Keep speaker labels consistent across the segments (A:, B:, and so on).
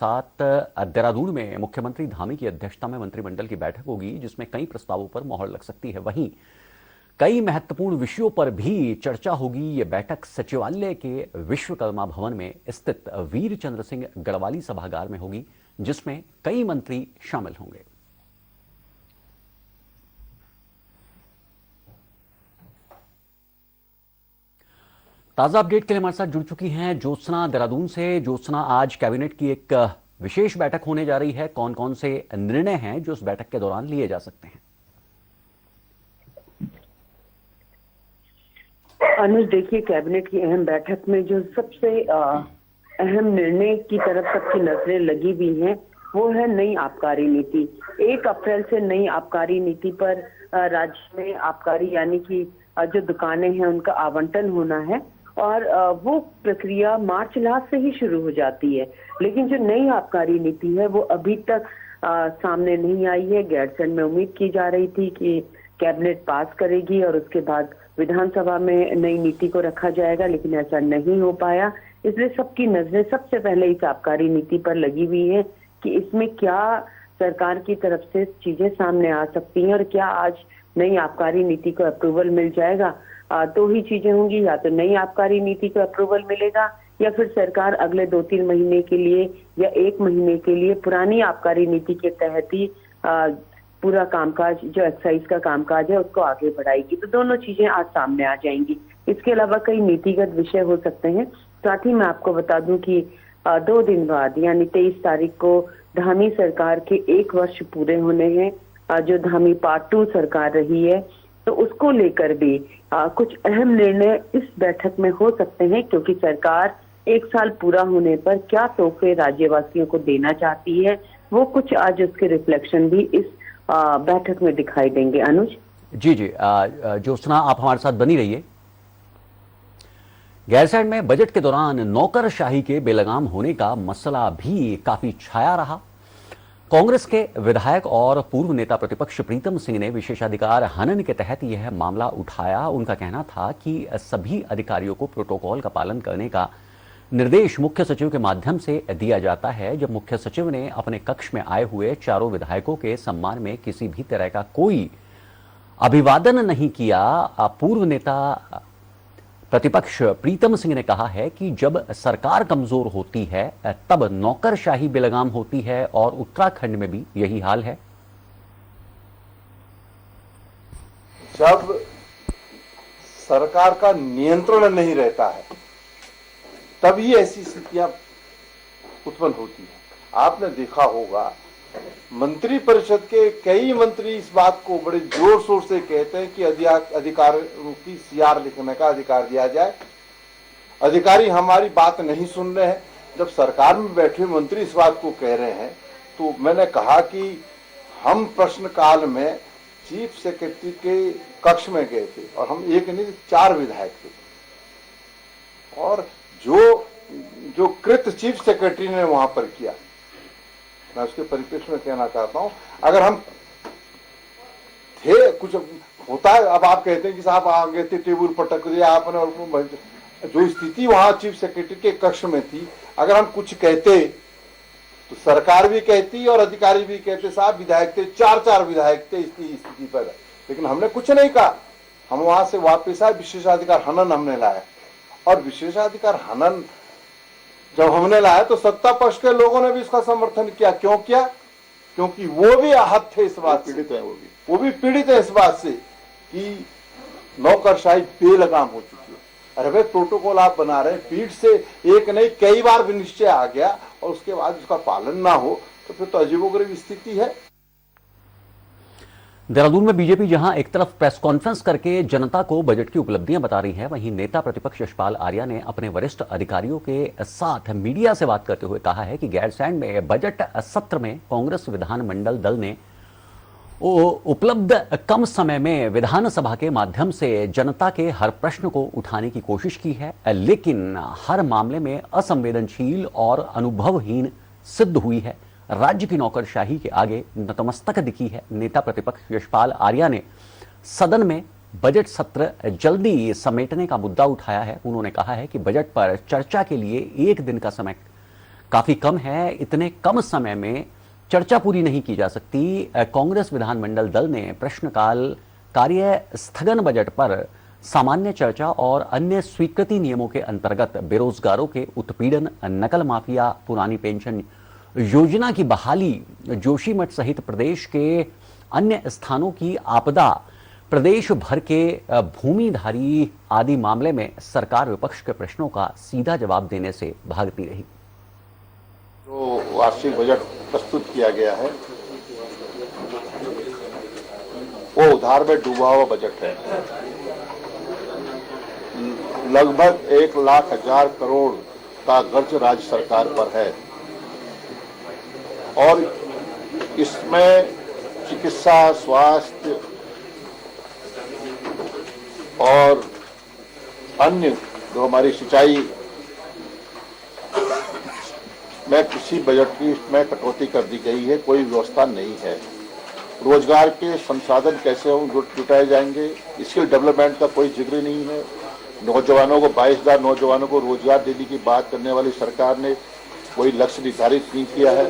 A: साथ देहरादून में मुख्यमंत्री धामी की अध्यक्षता में मंत्रिमंडल की बैठक होगी, जिसमें कई प्रस्तावों पर मोहर लग सकती है। वहीं कई महत्वपूर्ण विषयों पर भी चर्चा होगी। ये बैठक सचिवालय के विश्वकर्मा भवन में स्थित वीर चंद्र सिंह गढ़वाली सभागार में होगी, जिसमें कई मंत्री शामिल होंगे। ताजा अपडेट के लिए हमारे साथ जुड़ चुकी हैं ज्योत्सना देहरादून से। ज्योत्सना, आज कैबिनेट की एक विशेष बैठक होने जा रही है। कौन कौन से निर्णय हैं जो उस बैठक के दौरान लिए जा सकते हैं?
B: अनुज, देखिए, कैबिनेट की अहम बैठक में जो सबसे अहम निर्णय की तरफ सबकी नजरें लगी हुई हैं वो है नई आबकारी नीति। 1 अप्रैल से नई आबकारी नीति पर राज्य में आबकारी यानी कि जो दुकानें हैं उनका आवंटन होना है और वो प्रक्रिया मार्च लास्ट से ही शुरू हो जाती है। लेकिन जो नई आबकारी नीति है वो अभी तक सामने नहीं आई है। गैरसैंण में उम्मीद की जा रही थी कि कैबिनेट पास करेगी और उसके बाद विधानसभा में नई नीति को रखा जाएगा, लेकिन ऐसा नहीं हो पाया। इसलिए सबकी नजरें सबसे पहले इस आबकारी नीति पर लगी हुई है कि इसमें क्या सरकार की तरफ से चीजें सामने आ सकती हैं और क्या आज नई आबकारी नीति को अप्रूवल मिल जाएगा। दो ही चीजें होंगी, या तो नई आबकारी नीति को अप्रूवल मिलेगा या फिर सरकार अगले 2-3 महीने के लिए या 1 महीने के लिए पुरानी आबकारी नीति के तहत ही पूरा कामकाज, जो एक्साइज का कामकाज है, उसको आगे बढ़ाएगी। तो दोनों चीजें आज सामने आ जाएंगी। इसके अलावा कई नीतिगत विषय हो सकते हैं। साथ ही मैं आपको बता दूं कि 2 दिन बाद यानी 23 तारीख को धामी सरकार के 1 वर्ष पूरे होने हैं। जो धामी पार्ट 2 सरकार रही है, तो उसको लेकर भी कुछ अहम निर्णय इस बैठक में हो सकते हैं, क्योंकि सरकार 1 साल पूरा होने पर क्या तोहफे राज्यवासियों को देना चाहती है, वो कुछ आज उसके रिफ्लेक्शन भी इस बैठक में दिखाई देंगे। अनुज
A: जी ज्योत्सना, आप हमारे साथ बनी रहिए। गैरसैंण में बजट के दौरान नौकरशाही के बेलगाम होने का मसला भी काफी छाया रहा। कांग्रेस के विधायक और पूर्व नेता प्रतिपक्ष प्रीतम सिंह ने विशेषाधिकार हनन के तहत यह मामला उठाया। उनका कहना था कि सभी अधिकारियों को प्रोटोकॉल का पालन करने का निर्देश मुख्य सचिव के माध्यम से दिया जाता है। जब मुख्य सचिव ने अपने कक्ष में आए हुए चारों विधायकों के सम्मान में किसी भी तरह का कोई अभिवादन नहीं किया। पूर्व नेता प्रतिपक्ष प्रीतम सिंह ने कहा है कि जब सरकार कमजोर होती है तब नौकरशाही बेलगाम होती है और उत्तराखंड में भी यही हाल है।
C: जब सरकार का नियंत्रण नहीं रहता है तभी ऐसी स्थितियां उत्पन्न होती हैं। आपने देखा होगा, मंत्रिपरिषद के कई मंत्री इस बात को बड़े जोर शोर से कहते हैं कि अधिकारियों की सीआर लिखने का अधिकार दिया जाए। अधिकारी हमारी बात नहीं सुन रहे हैं। जब सरकार में बैठे मंत्री इस बात को कह रहे हैं, तो मैंने कहा कि हम प्रश्नकाल में चीफ सेक्रेटरी के कक्ष में गए थे और हम एक नहीं 4 विधायक थे, और जो कृत्य चीफ सेक्रेटरी ने वहां पर किया, मैं उसके परिप्रेक्ष्य में कहना चाहता हूं। अगर हम थे, कुछ होता है, अब आप कहते हैं कि साहब आगे थे, टेबल पटक दिया आपने, और जो स्थिति वहां चीफ सेक्रेटरी के कक्ष में थी, अगर हम कुछ कहते तो सरकार भी कहती और अधिकारी भी कहते साहब विधायक थे, 4 विधायक थे इस स्थिति पर, लेकिन हमने कुछ नहीं कहा। हम वहां से वापस आए, विशेषाधिकार हनन हमने लाया, और विशेषाधिकार हनन जब हमने लाया तो सत्ता पक्ष के लोगों ने भी इसका समर्थन किया। क्यों किया? क्योंकि वो भी आहत थे इस बात से, पीड़ित है, वो भी पीड़ित है इस बात से कि नौकरशाही बेलगाम हो चुकी है। अरे भाई, प्रोटोकॉल आप बना रहे हैं, पीठ से एक नहीं कई बार विनिश्चय आ गया और उसके बाद उसका पालन ना हो तो फिर तो अजीबोगरीब स्थिति है।
A: देहरादून में बीजेपी जहां एक तरफ प्रेस कॉन्फ्रेंस करके जनता को बजट की उपलब्धियां बता रही है, वहीं नेता प्रतिपक्ष यशपाल आर्या ने अपने वरिष्ठ अधिकारियों के साथ मीडिया से बात करते हुए कहा है कि गैरसैंण में बजट सत्र में कांग्रेस विधानमंडल दल ने उपलब्ध कम समय में विधानसभा के माध्यम से जनता के हर प्रश्न को उठाने की कोशिश की है, लेकिन हर मामले में असंवेदनशील और अनुभवहीन सिद्ध हुई है। राज्य की नौकरशाही के आगे नतमस्तक दिखी है। नेता प्रतिपक्ष यशपाल आर्या ने सदन में बजट सत्र जल्दी समेटने का मुद्दा उठाया है। उन्होंने कहा है कि बजट पर चर्चा के लिए 1 दिन का समय काफी कम है। इतने कम समय में चर्चा पूरी नहीं की जा सकती। कांग्रेस विधानमंडल दल ने प्रश्नकाल कार्य स्थगन बजट पर सामान्य चर्चा और अन्य स्वीकृति नियमों के अंतर्गत बेरोजगारों के उत्पीड़न, नकल माफिया, पुरानी पेंशन योजना की बहाली, जोशीमठ सहित प्रदेश के अन्य स्थानों की आपदा, प्रदेश भर के भूमिधारी आदि मामले में सरकार विपक्ष के प्रश्नों का सीधा जवाब देने से भागती रही।
C: जो वार्षिक बजट प्रस्तुत किया गया है वो उधार में डूबा हुआ बजट है। लगभग 1,00,000 करोड़ का कर्ज राज्य सरकार पर है और इसमें चिकित्सा, स्वास्थ्य और अन्य जो हमारी सिंचाई में कृषि बजट की में कटौती कर दी गई है। कोई व्यवस्था नहीं है। रोजगार के संसाधन कैसे हम जुटाए जाएंगे, स्किल डेवलपमेंट का कोई जिक्र नहीं है। नौजवानों को 22,000 नौजवानों को रोजगार देने की बात करने वाली सरकार ने कोई लक्ष्य निर्धारित नहीं किया है।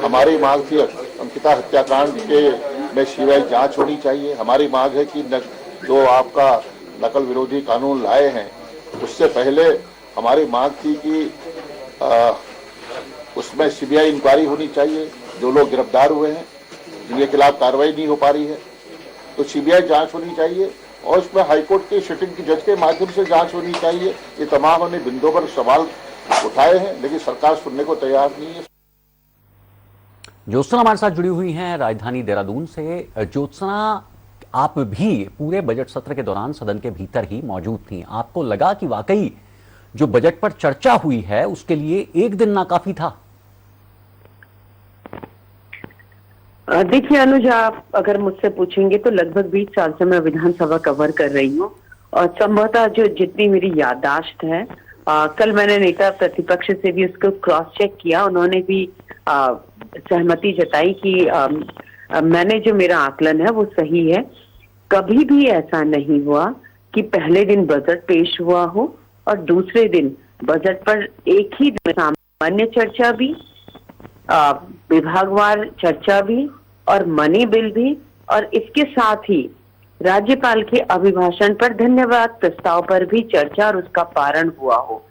C: हमारी मांग थी अंकिता हत्याकांड के में सीबीआई जांच होनी चाहिए। हमारी मांग है कि जो आपका नकल विरोधी कानून लाए हैं उससे पहले हमारी मांग थी कि उसमें सीबीआई इंक्वायरी होनी चाहिए। जो लोग गिरफ्तार हुए हैं जिनके खिलाफ कार्रवाई नहीं हो पा रही है तो सीबीआई जांच होनी चाहिए और उसमें हाईकोर्ट के सिटिंग की जज के माध्यम से जांच होनी चाहिए। ये तमाम हमने बिंदुओं पर सवाल उठाए हैं लेकिन सरकार सुनने को तैयार नहीं है।
A: ज्योत्सना हमारे साथ जुड़ी हुई हैं राजधानी देहरादून से। ज्योत्सना, आप भी पूरे बजट सत्र के दौरान सदन के भीतर ही मौजूद थी। आपको लगा कि वाकई जो बजट पर चर्चा हुई है उसके लिए एक दिन नाकाफी था?
B: देखिए अनुज, आप अगर मुझसे पूछेंगे तो लगभग 20 साल से मैं विधानसभा कवर कर रही हूँ और संभवतः जो जितनी मेरी याददाश्त है, कल मैंने नेता प्रतिपक्ष से भी उसको क्रॉस चेक किया। उन्होंने भी सहमति जताई कि मैंने जो मेरा आकलन है वो सही है। कभी भी ऐसा नहीं हुआ कि पहले दिन बजट पेश हुआ हो और दूसरे दिन बजट पर एक ही दिन सामान्य चर्चा भी, विभागवार चर्चा भी और मनी बिल भी, और इसके साथ ही राज्यपाल के अभिभाषण पर धन्यवाद प्रस्ताव पर भी चर्चा और उसका पारण हुआ हो।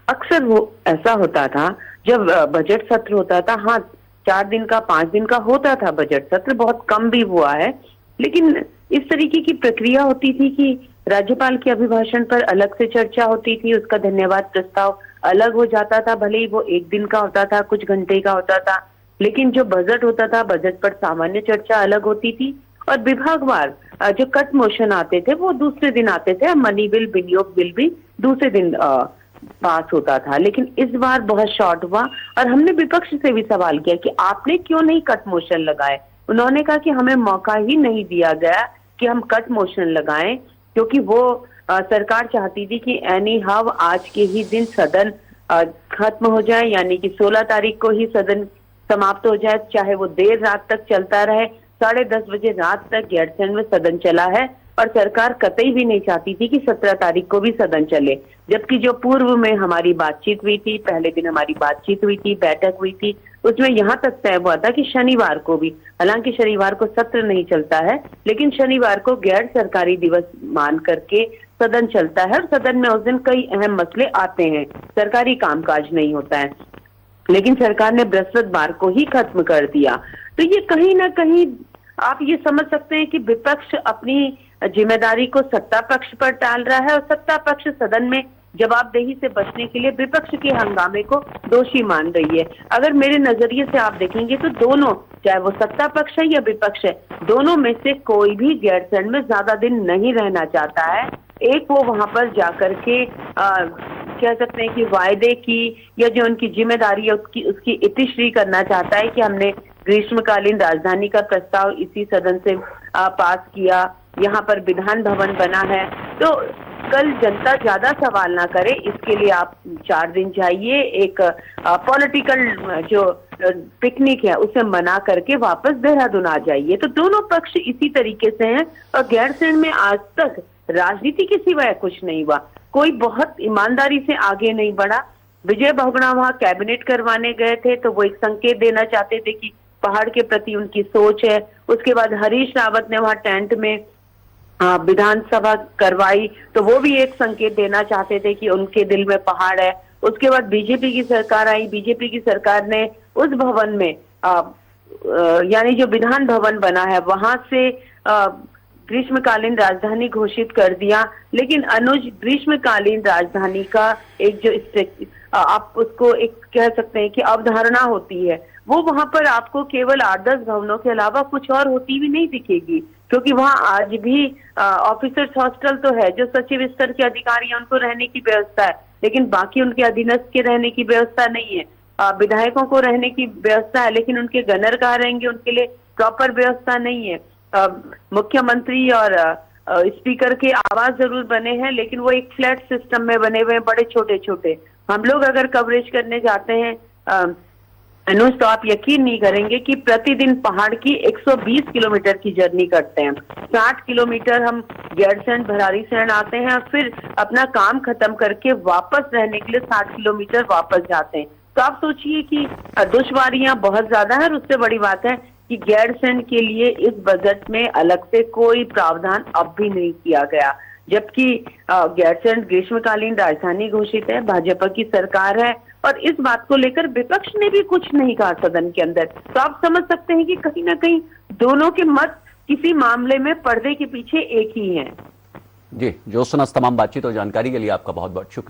B: अक्सर वो ऐसा होता था जब बजट सत्र होता था, हाँ 4 दिन का 5 दिन का होता था बजट सत्र, बहुत कम भी हुआ है, लेकिन इस तरीके की प्रक्रिया होती थी कि राज्यपाल के अभिभाषण पर अलग से चर्चा होती थी, उसका धन्यवाद प्रस्ताव अलग हो जाता था, भले ही वो 1 दिन का होता था, कुछ घंटे का होता था, लेकिन जो बजट होता था बजट पर सामान्य चर्चा अलग होती थी और विभागवार जो कट मोशन आते थे वो दूसरे दिन आते थे। मनी बिल, विनियोग बिल भी दूसरे दिन पास होता था। लेकिन इस बार बहुत शॉर्ट हुआ और हमने विपक्ष से भी सवाल किया कि आपने क्यों नहीं कट मोशन लगाए। उन्होंने कहा कि हमें मौका ही नहीं दिया गया कि हम कट मोशन लगाएं, क्योंकि वो सरकार चाहती थी कि एनी हाउ आज के ही दिन सदन खत्म हो जाए, यानी कि 16 तारीख को ही सदन समाप्त हो जाए, चाहे वो देर रात तक चलता रहे। 10:30 बजे रात तक गैरसैंण में सदन चला है और सरकार कतई भी नहीं चाहती थी कि 17 तारीख को भी सदन चले। जबकि जो पूर्व में हमारी बातचीत हुई थी, पहले दिन हमारी बातचीत हुई थी, बैठक हुई थी, उसमें यहाँ तक तय हुआ था कि शनिवार को भी, हालांकि शनिवार को सत्र नहीं चलता है, लेकिन शनिवार को गैर सरकारी दिवस मान करके सदन चलता है और सदन में उस दिन कई अहम मसले आते हैं, सरकारी कामकाज नहीं होता है। लेकिन सरकार ने बृहस्पतिवार को ही खत्म कर दिया। तो ये कहीं ना कहीं आप ये समझ सकते हैं कि विपक्ष अपनी जिम्मेदारी को सत्ता पक्ष पर टाल रहा है और सत्ता पक्ष सदन में जवाबदेही से बचने के लिए विपक्ष के हंगामे को दोषी मान रही है। अगर मेरे नजरिए से आप देखेंगे तो दोनों, चाहे वो सत्ता पक्ष है या विपक्ष है, दोनों में से कोई भी गैरसैंण में ज्यादा दिन नहीं रहना चाहता है। एक वो वहां पर जाकर के कह सकते हैं कि वायदे की या जो उनकी जिम्मेदारी है उसकी इतिश्री करना चाहता है कि हमने ग्रीष्मकालीन राजधानी का प्रस्ताव इसी सदन से पास किया, यहाँ पर विधान भवन बना है। तो कल जनता ज्यादा सवाल ना करे, इसके लिए आप 4 दिन जाइए, एक पॉलिटिकल जो पिकनिक है उसे मना करके वापस देहरादून आ जाइए। तो दोनों पक्ष इसी तरीके से हैं और गैरसैंण में आज तक राजनीति के सिवाय कुछ नहीं हुआ, कोई बहुत ईमानदारी से आगे नहीं बढ़ा। विजय बहुगुणा वहां कैबिनेट करवाने गए थे तो वो एक संकेत देना चाहते थे कि पहाड़ के प्रति उनकी सोच है। उसके बाद हरीश रावत ने वहां टेंट में विधानसभा करवाई तो वो भी एक संकेत देना चाहते थे कि उनके दिल में पहाड़ है। उसके बाद बीजेपी की सरकार आई, बीजेपी की सरकार ने उस भवन में यानी जो विधान भवन बना है वहां से ग्रीष्मकालीन राजधानी घोषित कर दिया। लेकिन अनुज, ग्रीष्मकालीन राजधानी का एक जो आप उसको एक कह सकते हैं कि अवधारणा होती है, वो वहां पर आपको केवल 8-10 भवनों के अलावा कुछ और होती भी नहीं दिखेगी, क्योंकि वहां आज भी ऑफिसर्स हॉस्टल तो है, जो सचिव स्तर के अधिकारी हैं उनको रहने की व्यवस्था है, लेकिन बाकी उनके अधीनस्थ के रहने की व्यवस्था नहीं है। विधायकों को रहने की व्यवस्था है, लेकिन उनके गनर कहाँ रहेंगे, उनके लिए प्रॉपर व्यवस्था नहीं है। मुख्यमंत्री और स्पीकर के आवास जरूर बने हैं, लेकिन वो एक फ्लैट सिस्टम में बने हुए हैं, बड़े छोटे छोटे। हम लोग अगर कवरेज करने जाते हैं अनुज, तो आप यकीन नहीं करेंगे कि प्रतिदिन पहाड़ की 120 किलोमीटर की जर्नी करते हैं। 60 किलोमीटर हम गैरसैंण भराड़ीसैंण आते हैं और फिर अपना काम खत्म करके वापस रहने के लिए 60 किलोमीटर वापस जाते हैं। तो आप सोचिए कि दुश्वारियां बहुत ज्यादा है। और उससे बड़ी बात है कि गैरसैंण के लिए इस बजट में अलग से कोई प्रावधान अब भी नहीं किया गया, जबकि गैरसैंण ग्रीष्मकालीन राजधानी घोषित है, भाजपा की सरकार है और इस बात को लेकर विपक्ष ने भी कुछ नहीं कहा सदन के अंदर। तो आप समझ सकते हैं कि कहीं ना कहीं दोनों के मत किसी मामले में पर्दे के पीछे एक ही हैं।
A: जी, जो सुना तमाम बातचीत और जानकारी के लिए आपका बहुत बहुत शुक्रिया।